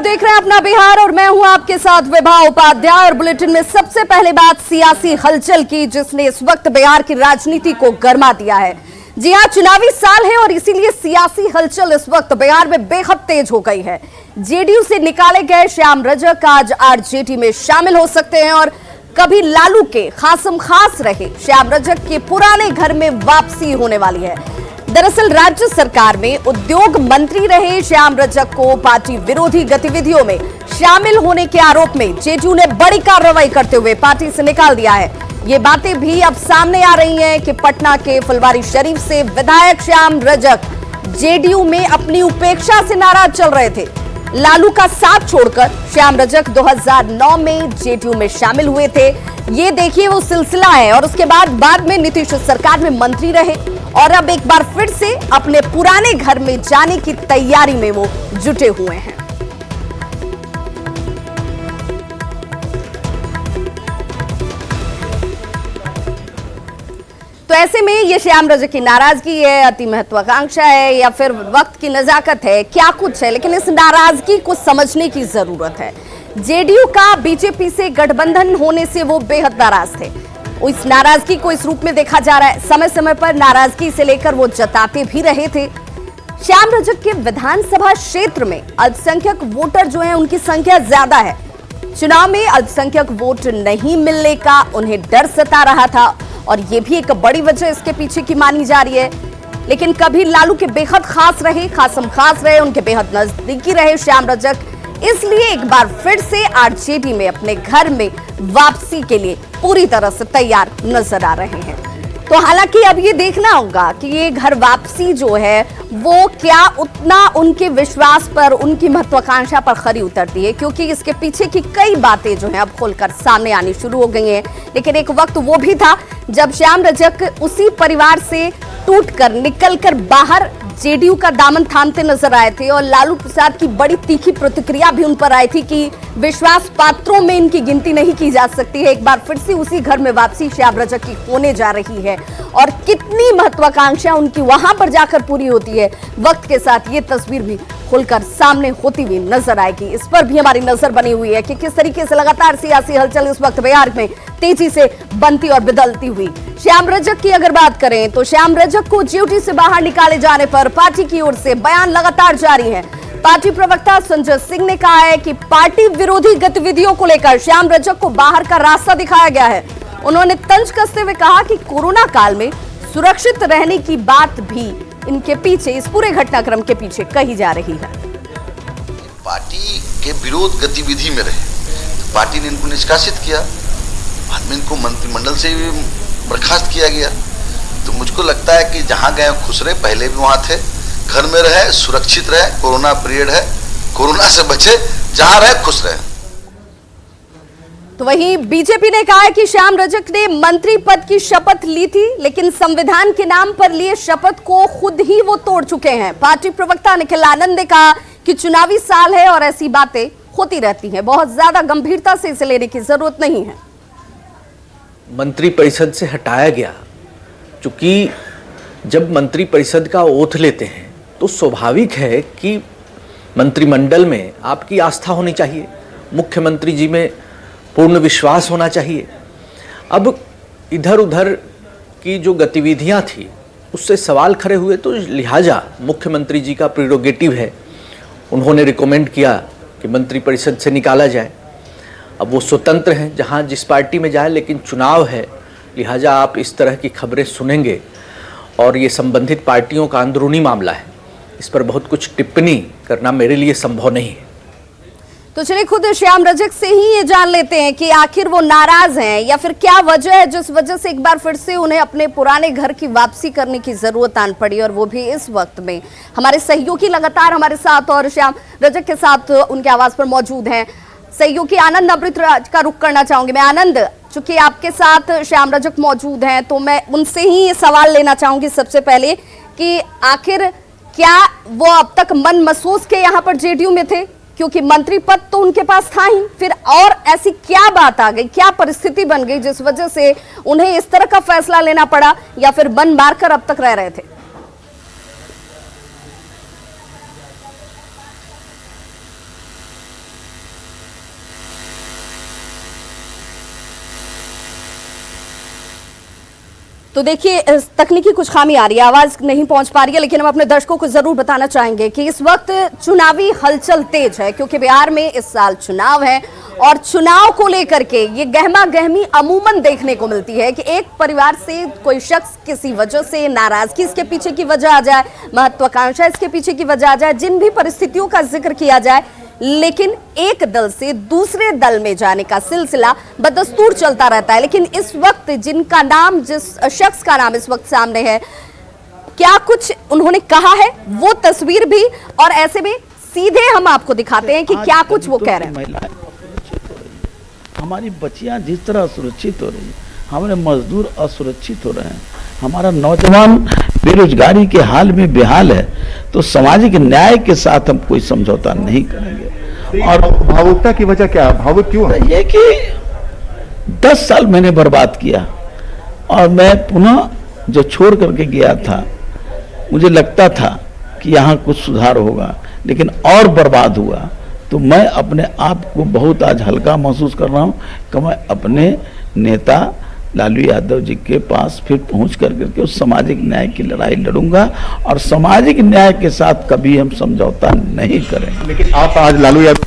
देख रहे हैं अपना बिहार और मैं हूं आपके साथ विभा उपाध्याय। और बुलेटिन में सबसे पहले बात सियासी हलचल की, जिसने इस वक्त बिहार की राजनीति को गर्मा दिया है। जी हां, चुनावी साल है और इसीलिए सियासी हलचल इस वक्त बिहार में बेहद तेज हो गई है। जेडीयू से निकाले गए श्याम रजक आज आरजेडी में शामिल हो सकते हैं और कभी लालू के खासम खास रहे श्याम रजक के पुराने घर में वापसी होने वाली है। दरअसल राज्य सरकार में उद्योग मंत्री रहे श्याम रजक को पार्टी विरोधी गतिविधियों में शामिल होने के आरोप में जेडीयू ने बड़ी कार्रवाई करते हुए पार्टी से निकाल दिया है। ये बातें भी अब सामने आ रही हैं कि पटना के फुलवारी शरीफ से विधायक श्याम रजक जेडीयू में अपनी उपेक्षा से नाराज चल रहे थे। लालू का साथ छोड़कर श्याम रजक 2009 में जेडीयू में शामिल हुए थे। ये देखिए वो सिलसिला है। और उसके बाद में नीतीश सरकार में मंत्री रहे और अब एक बार फिर से अपने पुराने घर में जाने की तैयारी में वो जुटे हुए हैं। तो ऐसे में ये श्याम रजक की नाराजगी है, अति महत्वाकांक्षा है या फिर वक्त की नजाकत है, क्या कुछ है, लेकिन इस नाराजगी को समझने की जरूरत है। जेडीयू का बीजेपी से गठबंधन होने से वो बेहद नाराज थे। इस नाराजगी को इस रूप में देखा जा रहा है। समय समय पर नाराजगी से लेकर वो जताते भी रहे थे। श्याम रजक के विधानसभा क्षेत्र में अल्पसंख्यक वोटर जो हैं उनकी संख्या ज्यादा है। चुनाव में अल्पसंख्यक वोट नहीं मिलने का उन्हें डर सता रहा था और ये भी एक बड़ी वजह इसके पीछे की मानी जा रही है। लेकिन कभी लालू के बेहद खास रहे, खासम खास रहे, उनके बेहद नजदीकी रहे श्याम रजक, इसलिए एक बार फिर से आरजेडी में अपने घर में वापसी के लिए पूरी तरह से तैयार नजर आ रहे हैं। तो हालांकि अब ये देखना होगा कि ये घर वापसी जो है वो क्या उतना उनके विश्वास पर, उनकी महत्वाकांक्षा पर खरी उतरती है, क्योंकि इसके पीछे की कई बातें जो हैं अब खुलकर सामने आनी शुरू हो गई हैं। लेकिन एक वक्त वो भी था जब श्याम रजक उसी परिवार से टूटकर निकलकर बाहर जेडीयू का दामन थामते नजर आए थे और लालू प्रसाद की बड़ी तीखी प्रतिक्रिया भी उन पर आई थी कि विश्वास पात्रों में इनकी गिनती नहीं की जा सकती है। एक बार फिर से उसी घर में वापसी श्याम रजक की होने जा रही है और कितनी महत्वाकांक्षा उनकी वहां पर जाकर पूरी होती है, वक्त के साथ ये तस्वीर भी खुलकर सामने होती हुई नजर आएगी। इस पर भी हमारी नजर बनी हुई है कि किस तरीके से लगातार सियासी हलचल इस वक्त बिहार में तेजी से बनती और बदलती हुई। श्याम रजक की अगर बात करें तो श्याम रजक को ड्यूटी से बाहर निकाले जाने पर पार्टी की ओर से बयान लगातार जारी है। पार्टी प्रवक्ता संजय सिंह ने कहा है कि पार्टी विरोधी गतिविधियों को लेकर श्याम रजक को बाहर का रास्ता दिखाया गया है। उन्होंने तंज कसते हुए कहा कि कोरोना काल में सुरक्षित रहने की बात भी इनके पीछे, इस पूरे घटनाक्रम के पीछे कही जा रही है। पार्टी के विरोध गतिविधि में रहे, पार्टी ने इनको निष्कासित किया, बाद में इनको मंत्रिमंडल से बर्खास्त किया गया। तो मुझको लगता है कि जहां गए खुश रहे, पहले भी वहां थे, घर में रहे, सुरक्षित रहे, कोरोना पीरियड है, कोरोना से बचे, जहां रहे खुश रहे। तो वहीं बीजेपी ने कहा है कि श्याम रजक ने मंत्री पद की शपथ ली थी, लेकिन संविधान के नाम पर लिए शपथ को खुद ही वो तोड़ चुके हैं। पार्टी प्रवक्ता निखिल आनंद ने कहा कि चुनावी साल है और ऐसी बातें होती रहती हैं, बहुत ज्यादा गंभीरता से इसे लेने की जरूरत नहीं है। मंत्री परिषद से हटाया गया, क्योंकि जब मंत्री परिषद का ओथ लेते हैं तो स्वाभाविक है कि मंत्रिमंडल में आपकी आस्था होनी चाहिए, मुख्यमंत्री जी में पूर्ण विश्वास होना चाहिए। अब इधर उधर की जो गतिविधियां थी उससे सवाल खड़े हुए, तो लिहाजा मुख्यमंत्री जी का प्रीरोगेटिव है, उन्होंने रिकमेंड किया कि मंत्री परिषद से निकाला जाए। अब वो स्वतंत्र हैं जहां जिस पार्टी में जाए, लेकिन चुनाव है, लिहाजा आप इस तरह की खबरें सुनेंगे और ये संबंधित पार्टियों का अंदरूनी मामला है, इस पर बहुत कुछ टिप्पणी करना मेरे लिए संभव नहीं है। तो चलिए खुद श्याम रजक से ही ये जान लेते हैं कि आखिर वो नाराज हैं या फिर क्या वजह है जिस वजह से एक बार फिर से उन्हें अपने पुराने घर की वापसी करने की जरूरत आन पड़ी, और वो भी इस वक्त में। हमारे सहयोगी लगातार हमारे साथ और श्याम रजक के साथ उनके आवाज पर मौजूद हैं। सहयोगी आनंद अमृतराज का रुख करना चाहूंगी मैं। आनंद, चूंकि आपके साथ श्याम रजक मौजूद हैं तो मैं उनसे ही ये सवाल लेना चाहूंगी सबसे पहले कि आखिर क्या वो अब तक मन महसूस के यहाँ पर जेडीयू में थे, क्योंकि मंत्री पद तो उनके पास था ही, फिर और ऐसी क्या बात आ गई, क्या परिस्थिति बन गई जिस वजह से उन्हें इस तरह का फैसला लेना पड़ा, या फिर मन मारकर अब तक रह रहे थे? तो देखिए तकनीकी कुछ खामी आ रही है, आवाज नहीं पहुंच पा रही है, लेकिन हम अपने दर्शकों को जरूर बताना चाहेंगे कि इस वक्त चुनावी हलचल तेज है, क्योंकि बिहार में इस साल चुनाव है और चुनाव को लेकर के ये गहमा गहमी अमूमन देखने को मिलती है कि एक परिवार से कोई शख्स किसी वजह से नाराजगी इसके पीछे की वजह आ जाए, महत्वाकांक्षा इसके पीछे की वजह आ जाए, जिन भी परिस्थितियों का जिक्र किया जाए, लेकिन एक दल से दूसरे दल में जाने का सिलसिला बदस्तूर चलता रहता है। लेकिन इस वक्त जिनका नाम, जिस शख्स का नाम इस वक्त सामने है, क्या कुछ उन्होंने कहा है वो तस्वीर भी, और ऐसे में सीधे हम आपको दिखाते हैं कि क्या कुछ वो कह रहे हैं। महिलाएं असुरक्षित हो रही है, हमारी बच्चियां जिस तरह असुरक्षित हो रही है, हमारे मजदूर असुरक्षित हो रहे हैं, हमारा नौजवान बेरोजगारी के हाल में बेहाल है, तो सामाजिक न्याय के साथ हम कोई समझौता नहीं करेंगे। और भावुकता की वजह क्या है, भावुक क्यों है? ये कि 10 साल मैंने बर्बाद किया और मैं पुनः जो छोड़ करके गया था, मुझे लगता था कि यहाँ कुछ सुधार होगा, लेकिन और बर्बाद हुआ। तो मैं अपने आप को बहुत आज हल्का महसूस कर रहा हूँ कि मैं अपने नेता लालू यादव जी के पास फिर पहुंच करके उस सामाजिक न्याय की लड़ाई लड़ूंगा, और सामाजिक न्याय के साथ कभी हम समझौता नहीं करेंगे। लेकिन आप आज लालू यादव,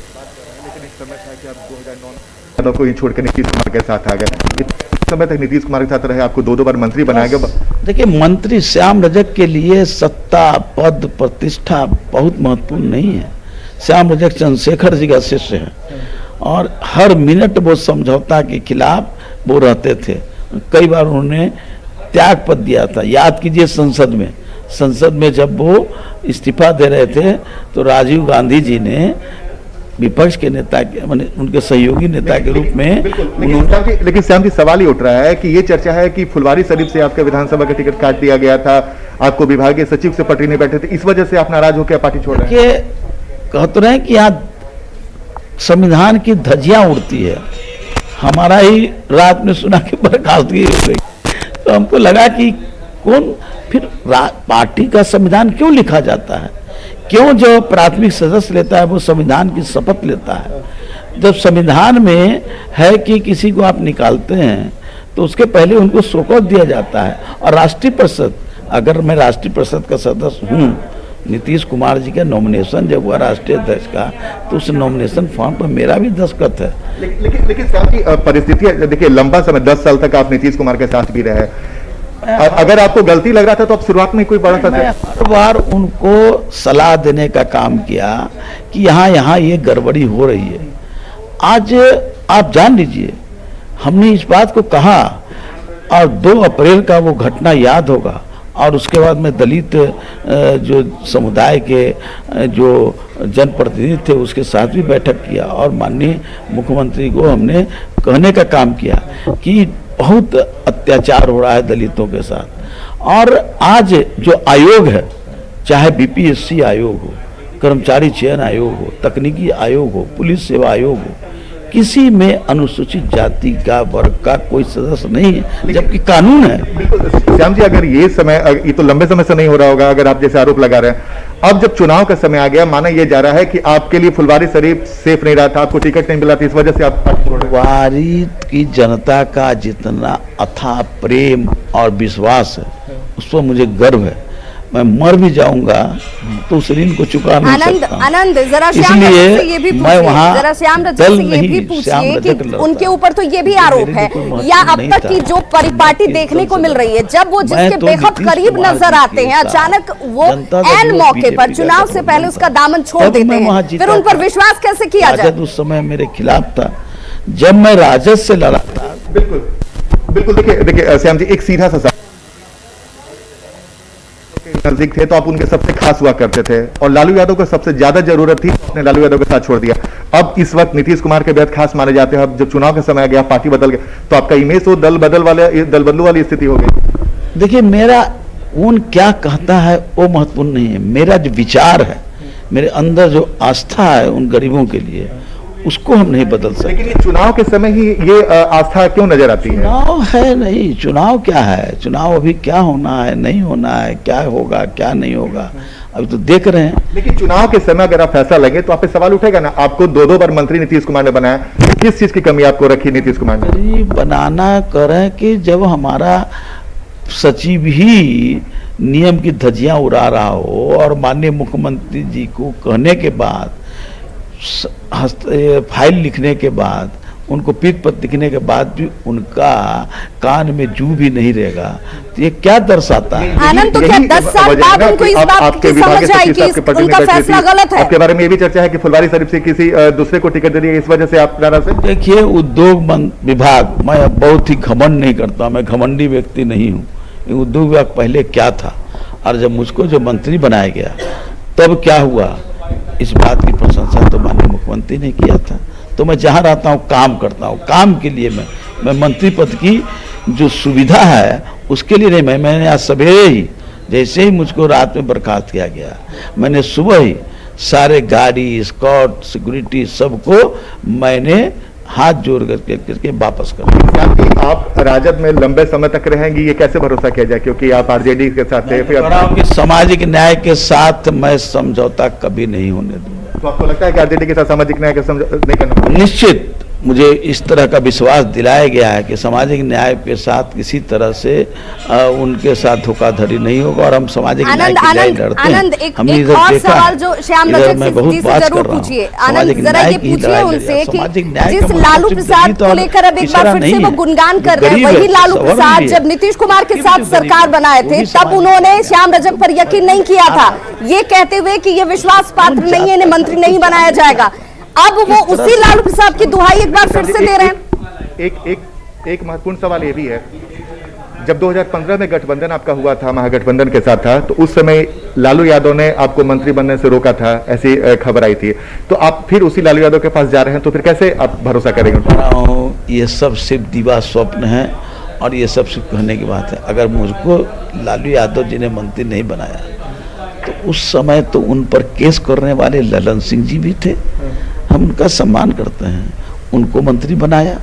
लेकिन एक समय था कि आप 2009 यादव को ही छोड़ के नीतीश कुमार के साथ आ गए, इस समय तक नीतीश कुमार के साथ रहे, आपको 2 बार मंत्री बनाया गया। देखिए, मंत्री श्याम रजक के लिए सत्ता, पद, प्रतिष्ठा बहुत महत्वपूर्ण नहीं है। श्याम रजक चंद्रशेखर जी का शिष्य है और हर मिनट वो समझौता के खिलाफ वो रहते थे। कई बार उन्होंने त्याग पत्र दिया था। याद कीजिए, संसद में जब वो इस्तीफा दे रहे थे तो राजीव गांधी जी ने विपक्ष के नेता के, माने उनके सहयोगी नेता के रूप में लेकिन श्याम जी, सवाल ही उठ रहा है कि ये चर्चा है कि फुलवारी शरीफ से आपका विधानसभा का टिकट काट दिया गया था, आपको विभागीय सचिव से पटरी नहीं बैठे थे, इस वजह से आप नाराज होकर पार्टी छोड़ रहे हैं। कहते रहे कि यहाँ संविधान की धज्जियां उड़ती है, हमारा ही रात में सुना कि बर्खास्तगी हो गई, तो हमको लगा कि कौन फिर पार्टी का संविधान क्यों लिखा जाता है, क्यों जो प्राथमिक सदस्य लेता है वो संविधान की शपथ लेता है। जब संविधान में है कि किसी को आप निकालते हैं तो उसके पहले उनको शोकत दिया जाता है। और राष्ट्रीय परिषद, अगर मैं राष्ट्रीय परिषद का सदस्य हूँ, नीतीश कुमार जी का नॉमिनेशन जब हुआ राष्ट्रीय अध्यक्ष का, तो उस नॉमिनेशन फॉर्म पर मेरा भी दस्तखत है। लेकिन श्याम जी, परिस्थितियां देखिए, लंबा समय 10 साल तक आप नीतीश कुमार के साथ भी रहे, अगर आपको गलती लग रहा था तो आप शुरुआत में कोई बड़ा मैं हर बार उनको सलाह देने का काम किया कि यहाँ ये गड़बड़ी हो रही है। आज आप जान लीजिए, हमने इस बात को कहा और 2 अप्रैल का वो घटना याद होगा, और उसके बाद में दलित जो समुदाय के जो जनप्रतिनिधि थे उसके साथ भी बैठक किया और माननीय मुख्यमंत्री को हमने कहने का काम किया कि बहुत अत्याचार हो रहा है दलितों के साथ। और आज जो आयोग है, चाहे बीपीएससी आयोग हो, कर्मचारी चयन आयोग हो, तकनीकी आयोग हो, पुलिस सेवा आयोग हो, किसी में अनुसूचित जाति का, वर्ग का कोई सदस्य नहीं है, जबकि कानून है। बिल्कुल श्याम जी, अगर ये समय, ये तो लंबे समय से नहीं हो रहा होगा, अगर आप जैसे आरोप लगा रहे हैं, अब जब चुनाव का समय आ गया, माना यह जा रहा है कि आपके लिए फुलवारी शरीफ सेफ नहीं रहा था, आपको टिकट नहीं मिला था, इस वजह से आप फुलवारी की जनता का जितना अथाह प्रेम और विश्वास है, उस पर मुझे गर्व है। मैं मर भी जाऊंगा तो उस ऋण को चुका नहीं सकता। आनंद, जरा श्याम रजक से ये भी मैं वहाँ जरा श्याम रजक से ये भी पूछिए कि उनके ऊपर तो ये भी आरोप है, या अब तक की जो परिपाटी देखने को मिल रही है, जब वो जिसके बेहद करीब नजर आते हैं, अचानक वो एन मौके पर, चुनाव से पहले उसका दामन छोड़ देते हैं, फिर उन पर विश्वास कैसे किया जाए? उस समय मेरे खिलाफ था, जब मैं राजद से लड़ा था। बिल्कुल देखिए श्याम जी, एक सीधा सा नजदीक थे तो आप उनके सबसे खास हुआ करते थे, और लालू यादव को सबसे ज्यादा जरूरत थी, आपने लालू यादव के साथ छोड़ दिया। अब इस वक्त नीतीश कुमार के बेहद खास माने जाते हैं, अब जब चुनाव का समय आ गया, पार्टी बदल गई, तो आपका इमेज तो दल बदलू वाली स्थिति हो गई। देखिए, मेरा कौन क्या कहता है वो महत्वपूर्ण नहीं है, मेरा जो विचार है, मेरे अंदर जो आस्था है उन गरीबों के लिए, उसको हम नहीं बदल सकते। लेकिन ये चुनाव के समय ही ये आस्था क्यों नजर आती है? चुनाव है नहीं, चुनाव क्या है, चुनाव अभी क्या होना है, नहीं होना है, क्या होगा क्या नहीं होगा, अभी तो देख रहे हैं। लेकिन चुनाव के समय अगर आप फैसला लगे तो आप पे सवाल उठेगा ना, आपको 2 बार मंत्री नीतीश कुमार ने बनाया, किस चीज की कमी आपको रखी नीतीश कुमार ने? बनाना करें कि जब हमारा सचिव ही नियम की धज्जियां उड़ा रहा हो और माननीय मुख्यमंत्री जी को कहने के बाद, फाइल लिखने के बाद, उनको पीठ पर दिखने के बाद भी उनका कान में जू भी नहीं रहेगा, तो ये क्या दर्शाता है? आनंद, तो क्या 10 साल बाद उनको इस बात की समझ आई कि उनका फैसला गलत है? आपके बारे में ये भी चर्चा है कि फुलवारी शरीफ से किसी दूसरे को टिकट दे दी, इस वजह से आप नाराज हैं? देखिए, उद्योग विभाग, मैं बहुत ही घमंड नहीं करता, मैं घमंडी व्यक्ति नहीं हूँ। उद्योग विभाग पहले क्या था और जब मुझको जो मंत्री बनाया गया तब क्या हुआ, इस बात की प्रशंसा तो माननीय मुख्यमंत्री ने किया था। तो मैं जहाँ रहता हूँ काम करता हूँ, काम के लिए मैं मंत्री पद की जो सुविधा है उसके लिए नहीं, मैंने आज सवेरे ही, जैसे ही मुझको रात में बर्खास्त किया गया, मैंने सुबह ही सारे गाड़ी, स्कॉट, सिक्योरिटी सबको मैंने हाथ जोड़ करके वापस कर दिया। कि आप राजद में लंबे समय तक रहेंगी, ये कैसे भरोसा किया जाए, क्योंकि आप आरजेडी के साथ थे? फिर सामाजिक न्याय के साथ मैं समझौता कभी नहीं होने दूंगा। तो आपको लगता है कि आरजेडी के साथ सामाजिक न्याय का नहीं करना? निश्चित मुझे इस तरह का विश्वास दिलाया गया है कि सामाजिक न्याय के साथ किसी तरह से उनके साथ धोखाधड़ी नहीं होगा और हम सामाजिक न्याय के लिए लड़ते हैं। आनंद, एक और सवाल जो श्याम रजक जी से जरूर पूछिए। आनंद, जरा ये पूछिए उनसे कि जिस लालू प्रसाद को लेकर अब एक बार फिर से वो गुणगान कर रहे हैं, वही लालू प्रसाद जब नीतीश कुमार के साथ सरकार बनाए थे तब उन्होंने श्याम रजक पर यकीन नहीं किया था, ये कहते हुए कि ये विश्वास पात्र नहीं है, इन्हें मंत्री नहीं बनाया जाएगा। अब वो उसी लालू प्रसाद की दुहाई एक बार फिर से दे रहे हैं। एक महत्वपूर्ण सवाल ये भी है, जब 2015 में गठबंधन आपका हुआ था, महागठबंधन के साथ था, तो उस समय लालू यादव ने आपको मंत्री बनने से रोका था, ऐसी खबर आई थी। तो आप फिर उसी लालू यादव के पास जा रहे हैं, तो फिर कैसे आप भरोसा करेंगे? ये सब सिर्फ दीवा स्वप्न है और ये सब सिर्फ कहने की बात है। अगर मुझको लालू यादव जी ने मंत्री नहीं बनाया तो उस समय तो उन पर केस करने वाले ललन सिंह जी भी थे, हम उनका सम्मान करते हैं, उनको मंत्री बनाया।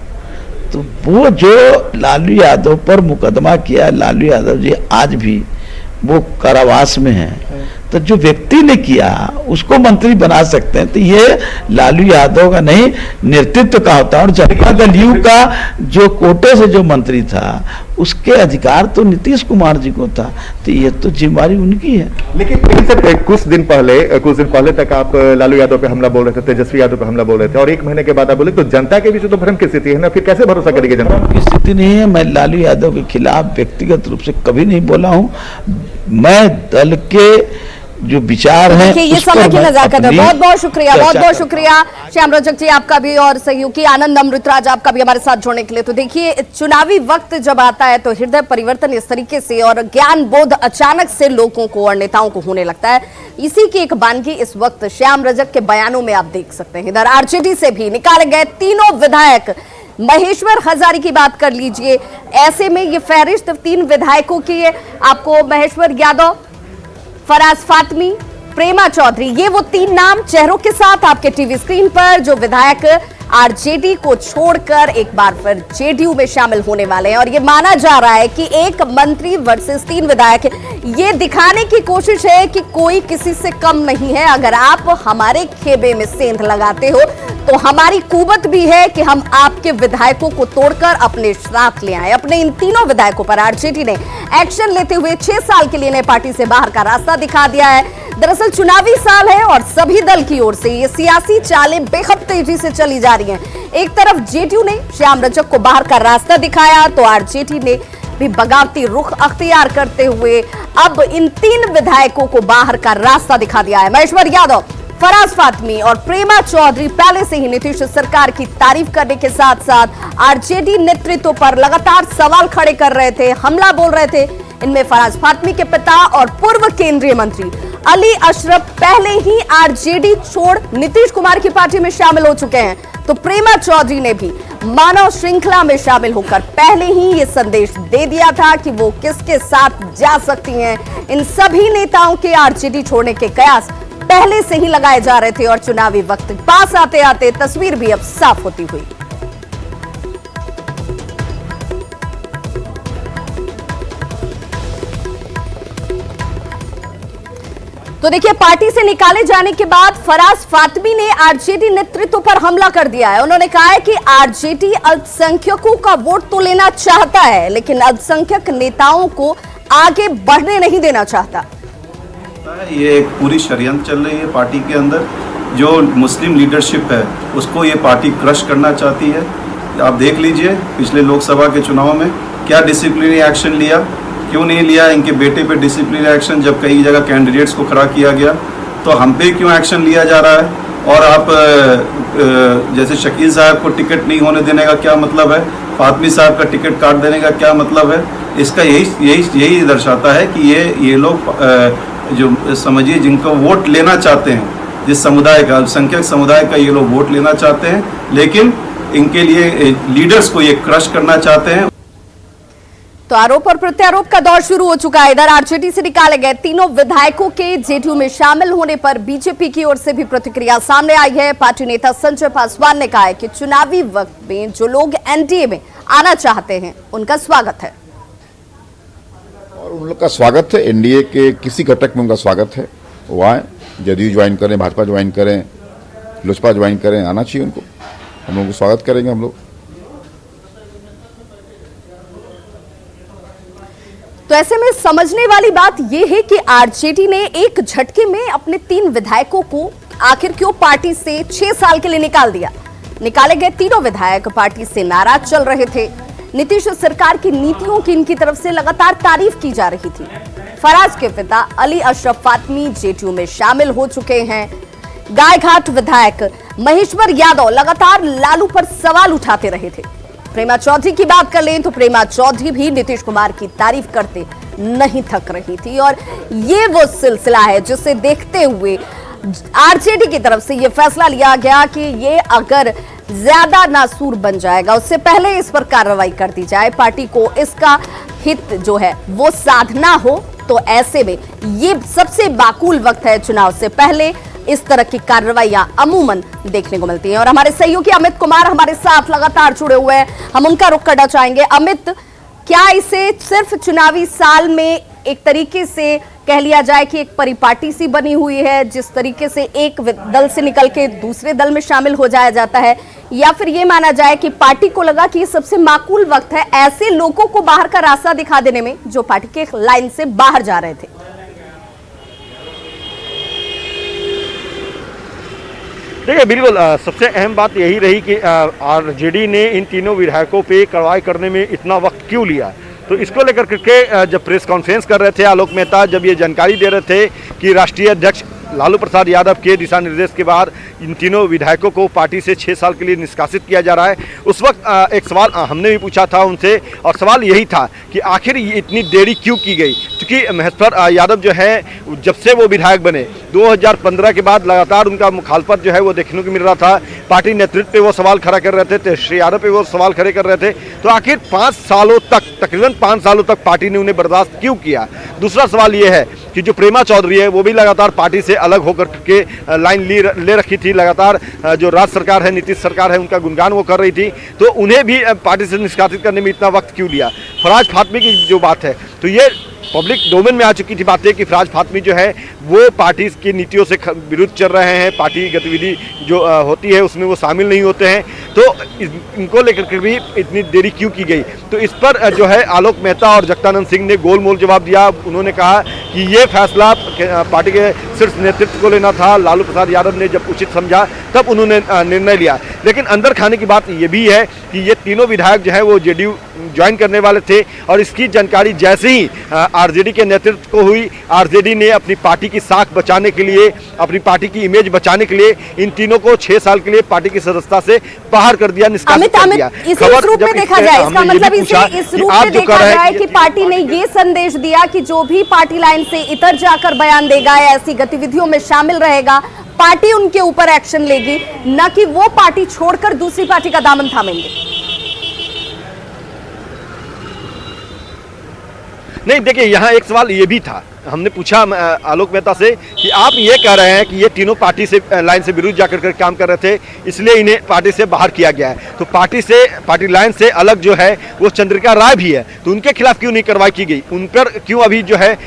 तो वो जो लालू यादव पर मुकदमा किया, लालू यादव जी आज भी वो कारावास में हैं, तो जो व्यक्ति ने किया उसको मंत्री बना सकते हैं। तो ये लालू यादव का नहीं, नेतृत्व का होता है। और जनता दल यू का जो कोटे से जो मंत्री था उसके अधिकार तो नीतीश कुमार जी को था, तो ये तो जिम्मेदारी उनकी है। लेकिन सर, कुछ दिन पहले तक आप लालू यादव पे हमला बोल रहे थे, तेजस्वी यादव पे हमला बोल रहे थे, और 1 महीने के बाद आप बोले, तो जनता के बीच तो भ्रम की स्थिति है ना, फिर कैसे भरोसा करेगी जनता? की स्थिति नहीं है। मैं लालू यादव के खिलाफ व्यक्तिगत रूप से कभी नहीं बोला हूं। मैं दल के जो विचार है, ये समय की नजाकत है। बहुत बहुत शुक्रिया, बहुत बहुत शुक्रिया श्याम रजक जी आपका भी, और सहयोगी आनंद अमृतराज आपका भी हमारे साथ जुड़ने के लिए। तो देखिए, चुनावी वक्त जब आता है तो हृदय परिवर्तन इस तरीके से और ज्ञान बोध अचानक से लोगों को और नेताओं को होने लगता है। इसी की एक बानगी इस वक्त श्याम रजक के बयानों में आप देख सकते हैं। इधर आरजेडी से भी निकाले गए तीनों विधायक, महेश्वर हजारी की बात कर लीजिए, ऐसे में ये फहरिस्त 3 विधायकों की है। आपको महेश्वर यादव, फराज फातमी, प्रेमा चौधरी, ये वो 3 नाम चेहरों के साथ आपके टीवी स्क्रीन पर जो विधायक आरजेडी को छोड़कर एक बार फिर जेडीयू में शामिल होने वाले हैं। और ये माना जा रहा है कि एक मंत्री वर्सेस 3 विधायक, ये दिखाने की कोशिश है कि कोई किसी से कम नहीं है। अगर आप हमारे खेबे में सेंध लगाते हो तो हमारी कुवत भी है कि हम आपके विधायकों को तोड़कर अपने साथ ले आए। अपने इन तीनों विधायकों पर आरजेडी ने एक्शन लेते हुए 6 साल के लिए नए पार्टी से बाहर का रास्ता दिखा दिया है। दरअसल चुनावी साल है और सभी दल की ओर से ये सियासी चालें बेहद तेजी से चली जा रही हैं। एक तरफ जेडीयू ने श्याम रजक को बाहर का रास्ता दिखाया तो आरजेडी ने भी बगावती रुख अख्तियार करते हुए अब इन 3 विधायकों को बाहर का रास्ता दिखा दिया है। महेश्वर यादव, फराज फातमी और प्रेमा चौधरी पहले से ही नीतीश सरकार की तारीफ करने के साथ साथ आरजेडी नेतृत्व पर लगातार सवाल खड़े कर रहे थे, हमला बोल रहे थे। इनमें फराज फातमी के पिता और पूर्व केंद्रीय मंत्री अली अशरफ पहले ही आरजेडी छोड़ नीतीश कुमार की पार्टी में शामिल हो चुके हैं। तो प्रेमा चौधरी ने भी मानव श्रृंखला में शामिल होकर पहले ही ये संदेश दे दिया था कि वो किसके साथ जा सकती हैं। इन सभी नेताओं के आरजेडी छोड़ने के कयास पहले से ही लगाए जा रहे थे और चुनावी वक्त पास आते आते तस्वीर भी अब साफ होती हुई। तो देखिए, पार्टी से निकाले जाने के बाद फराज फातमी ने आरजेडी नेतृत्व पर हमला कर दिया है। उन्होंने कहा है कि आरजेडी अल्पसंख्यकों का वोट तो लेना चाहता है, लेकिन अल्पसंख्यक नेताओं को आगे बढ़ने नहीं देना चाहता। ये एक पूरी षड्यंत्र चल रही है पार्टी के अंदर। जो मुस्लिम लीडरशिप है उसको ये पार्टी क्रश करना चाहती है। आप देख लीजिए पिछले लोकसभा के चुनाव में क्या डिसिप्लिनरी एक्शन लिया, क्यों नहीं लिया इनके बेटे पे डिसिप्लिनरी एक्शन, जब कई जगह कैंडिडेट्स को खड़ा किया गया तो हम पे क्यों एक्शन लिया जा रहा है। और आप जैसे शकील साहब को टिकट नहीं होने देने का क्या मतलब है, फातमी साहब का टिकट काट देने का क्या मतलब है। इसका यही दर्शाता है कि ये लोग जो समझिए जिनको वोट लेना चाहते हैं, जिस समुदाय का, अल्पसंख्यक समुदाय का ये लोग वोट लेना चाहते हैं, लेकिन इनके लिए लीडर्स को ये क्रश करना चाहते हैं। तो आरोप और प्रत्यारोप का दौर शुरू हो चुका है। इधर आरजेडी से निकाले गए तीनों विधायकों के जेडीयू में शामिल होने पर बीजेपी की ओर से भी प्रतिक्रिया सामने आई है। पार्टी नेता संजय पासवान ने कहा है कि चुनावी वक्त में जो लोग एनडीए में आना चाहते हैं उनका स्वागत है। और उन लोग का स्वागत है, एनडीए के किसी घटक में उनका स्वागत है, वो आए, जदयू ज्वाइन करें, भाजपा ज्वाइन करें, लोजपा ज्वाइन करें, आना चाहिए उनको। हम लोगों को स्वागत करेंगे हम लोग। तो ऐसे में समझने वाली बात यह है कि आरजेडी ने एक झटके में अपने 3 विधायकों को आखिर क्यों पार्टी से 6 साल के लिए निकाल दिया। निकाले गए तीनों विधायक पार्टी से नाराज चल रहे थे। नीतीश सरकार की नीतियों की इनकी तरफ से लगातार तारीफ की जा रही थी। फराज के पिता अली अशरफ फातमी जेडीयू में शामिल हो चुके हैं। गायघाट विधायक महेश्वर यादव लगातार लालू पर सवाल उठाते रहे थे। प्रेमा चौधरी की बात कर लें तो प्रेमा चौधरी भी नीतीश कुमार की तारीफ करते नहीं थक रही थी। और ये वो सिलसिला है जिसे देखते हुए आरजेडी की तरफ से यह फैसला लिया गया कि ये अगर ज्यादा नासूर बन जाएगा उससे पहले इस पर कार्रवाई कर दी जाए। पार्टी को इसका हित जो है वो साधना हो, तो ऐसे में ये सबसे बाकूल वक्त है। चुनाव से पहले इस तरह की कार्रवाइयां अमूमन देखने को मिलती हैं। और हमारे सहयोगी अमित कुमार हमारे साथ लगातार जुड़े हुए हैं, हम उनका रुख करना चाहेंगे। अमित, क्या इसे सिर्फ चुनावी साल में एक तरीके से कह लिया जाए कि एक परिपाटी सी बनी हुई है, जिस तरीके से एक दल से निकल के दूसरे दल में शामिल हो जाया जाता है, या फिर ये माना जाए कि पार्टी को लगा कि ये सबसे माकूल वक्त है ऐसे लोगों को बाहर का रास्ता दिखा देने में जो पार्टी के लाइन से बाहर जा रहे थे? देखिए, बिल्कुल सबसे अहम बात यही रही कि आरजेडी ने इन तीनों विधायकों पे कार्रवाई करने में इतना वक्त क्यों लिया। तो इसको लेकर के जब प्रेस कॉन्फ्रेंस कर रहे थे आलोक मेहता, जब ये जानकारी दे रहे थे कि राष्ट्रीय अध्यक्ष लालू प्रसाद यादव के दिशा निर्देश के बाद इन तीनों विधायकों को पार्टी से 6 साल के लिए निष्कासित किया जा रहा है, उस वक्त एक सवाल हमने भी पूछा था उनसे, और सवाल यही था कि आखिर इतनी देरी क्यों की गई। क्योंकि महेश्वर यादव जो है, जब से वो विधायक बने 2015 के बाद लगातार उनका मुखालफत जो है वो देखने को मिल रहा था। पार्टी नेतृत्व पे वो सवाल खड़ा कर रहे थे, श्री यादव पे वो सवाल खड़े कर रहे थे। तो आखिर 5 सालों तक, तकरीबन 5 सालों तक पार्टी ने उन्हें बर्दाश्त क्यों किया। दूसरा सवाल ये है कि जो प्रेमा चौधरी है वो भी लगातार पार्टी से अलग होकर के लाइन ले रखी थी। लगातार जो राज्य सरकार है, नीतीश सरकार है, उनका गुणगान वो कर रही थी। तो उन्हें भी पार्टी से निष्कासित करने में इतना वक्त क्यों लिया। फराज फातमी की जो बात है, तो ये पब्लिक डोमेन में आ चुकी थी बातें कि फराज फातमी जो है वो पार्टी की नीतियों से विरुद्ध चल रहे हैं, पार्टी गतिविधि जो होती है उसमें वो शामिल नहीं होते हैं। तो इनको लेकर के भी इतनी देरी क्यों की गई। तो इस पर जो है आलोक मेहता और जगदानंद सिंह ने गोलमोल जवाब दिया। उन्होंने कहा कि ये फैसला पार्टी के शीर्ष नेतृत्व को लेना था। लालू प्रसाद यादव ने जब उचित समझा तब उन्होंने निर्णय लिया। लेकिन अंदर खाने की बात ये भी है कि ये तीनों विधायक जो है वो जेडीयू ज्वाइन करने वाले थे, और इसकी जानकारी जैसे ही आरजेडी के नेतृत्व को हुई, आरजेडी ने अपनी पार्टी की साख बचाने के लिए, अपनी पार्टी की इमेज बचाने के लिए इन तीनों को 6 साल के लिए पार्टी की सदस्यता से बाहर कर दिया, निष्कासित कर दिया। इस रूप में देखा जाए, इसका मतलब इस रूप में देखा जाए कि पार्टी ने ये संदेश दिया कि जो भी पार्टी लाइन से इतर जाकर बयान देगा या ऐसी गतिविधियों में शामिल रहेगा, पार्टी उनके ऊपर एक्शन लेगी, न कि वो पार्टी छोड़कर दूसरी पार्टी का दामन थामेंगे। नहीं, देखिए यहाँ एक सवाल ये भी था हमने पूछा आलोक मेहता से कि आप ये कह रहे हैं कि ये तीनों पार्टी से लाइन से विरुद्ध जाकर कर काम कर रहे थे, इसलिए इन्हें पार्टी से बाहर किया गया है। तो पार्टी लाइन से अलग जो है वो चंद्रिका राय भी है, तो उनके खिलाफ क्यों नहीं कार्रवाई की गई, उन पर क्यों अभी जो है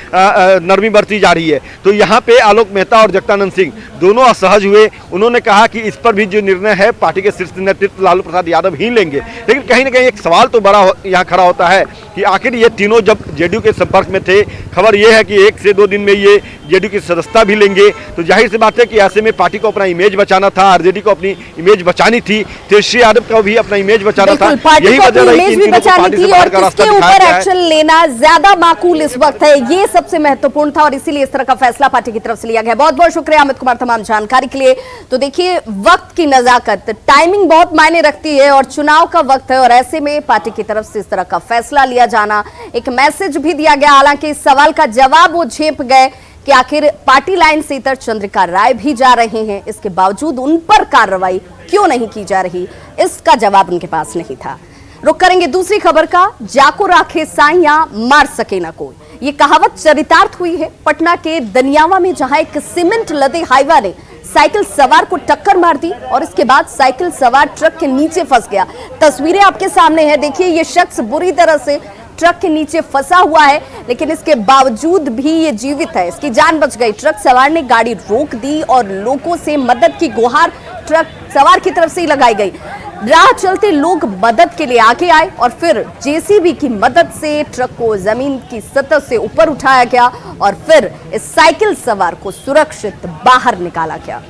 नरमी बरती जा रही है। तो यहाँ पे आलोक मेहता और जगदानंद सिंह दोनों असहज हुए। उन्होंने कहा कि इस पर भी जो निर्णय है पार्टी के शीर्ष नेतृत्व लालू प्रसाद यादव ही लेंगे। लेकिन कहीं ना कहीं एक सवाल तो बड़ा यहाँ खड़ा होता है कि आखिर ये तीनों जब जेडीयू के संपर्क में थे, खबर ये है कि 1 से 2 दिन में ये जेडीयू की सदस्यता भी लेंगे, तो जाहिर सी बात है कि ऐसे में पार्टी को अपना इमेज बचाना था, आरजेडी को अपनी इमेज बचानी थी, तेजस्वी यादव को भी अपना इमेज बचाना था। यही वजह रही कि इन तीनों को पार्टी से बाहर का रास्ता दिखाया गया है। एक्शन लेना ज्यादा माकूल इस वक्त है, ये सबसे महत्वपूर्ण था और इसीलिए इस तरह का फैसला पार्टी की तरफ से लिया गया। बहुत बहुत शुक्रिया अमित कुमार तमाम जानकारी के लिए। तो देखिए, वक्त की नजाकत, टाइमिंग बहुत मायने रखती है और चुनाव का वक्त है और ऐसे में पार्टी की तरफ से इस तरह का फैसला लिया जाना, एक मैसेज भी दिया गया। हालांकि इस सवाल का जवाब वो झेप गए कि आखिर पार्टी लाइन से इतर चंद्रिका राय भी जा रहे हैं, इसके बावजूद उन पर कार्रवाई क्यों नहीं की जा रही, इसका जवाब उनके पास नहीं था। रुक करेंगे दूसरी खबर का। जाको राखे साइया मार सके ना कोई, ये कहावत चरितार्थ हुई है पटना के दनियावा में, जहां एक सीमेंट लदे हाईवा ने साइकिल सवार को टक्कर मार दी और इसके बाद साइकिल सवार ट्रक के नीचे फंस गया। तस्वीरें आपके सामने हैं, देखिए ये शख्स बुरी तरह से ट्रक के नीचे फंसा हुआ है, लेकिन इसके बावजूद भी ये जीवित है, इसकी जान बच गई। ट्रक सवार ने गाड़ी रोक दी और लोगों से मदद की गुहार ट्रक सवार की तरफ से ही लगाई गई। राह चलते लोग मदद के लिए आगे आए और फिर जेसीबी की मदद से ट्रक को जमीन की सतह से ऊपर उठाया गया और फिर इस साइकिल सवार को सुरक्षित बाहर निकाला गया।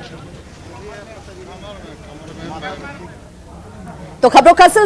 तो खबरों का सिलसिला